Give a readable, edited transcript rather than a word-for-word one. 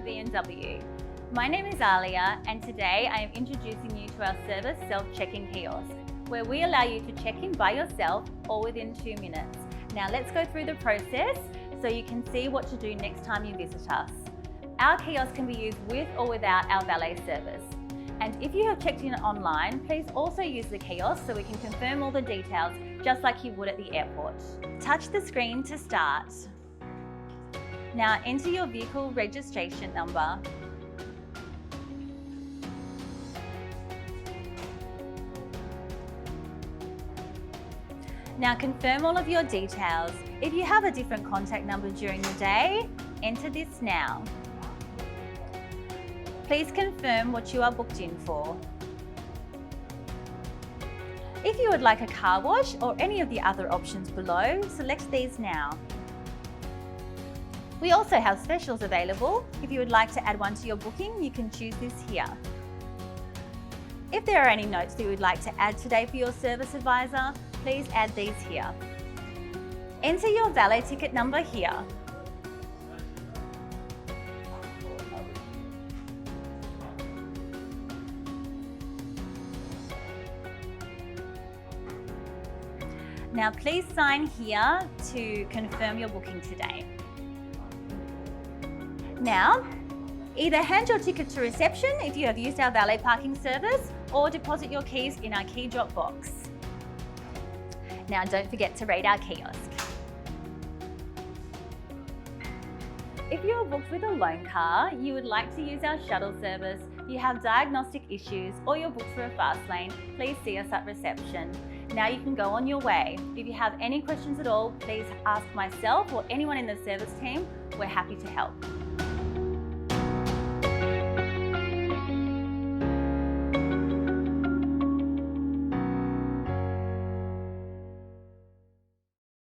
BMW. My name is Alia, and today I am introducing you to our service self-check-in kiosk, where we allow you to check in by yourself or within 2 minutes. Now let's go through the process so you can see what to do next time you visit us. Our kiosk can be used with or without our valet service. And if you have checked in online, please also use the kiosk so we can confirm all the details just like you would at the airport. Touch the screen to start. Now enter your vehicle registration number. Now confirm all of your details. If you have a different contact number during the day, enter this now. Please confirm what you are booked in for. If you would like a car wash or any of the other options below, select these now. We also have specials available. If you would like to add one to your booking, you can choose this here. If there are any notes that you would like to add today for your service advisor, please add these here. Enter your valet ticket number here. Now please sign here to confirm your booking today. Now, either hand your ticket to reception if you have used our valet parking service, or deposit your keys in our key drop box. Now don't forget to rate our kiosk. If you are booked with a loan car, you would like to use our shuttle service, you have diagnostic issues, or you're booked for a fast lane, please see us at reception. Now you can go on your way. If you have any questions at all, please ask myself or anyone in the service team. We're happy to help.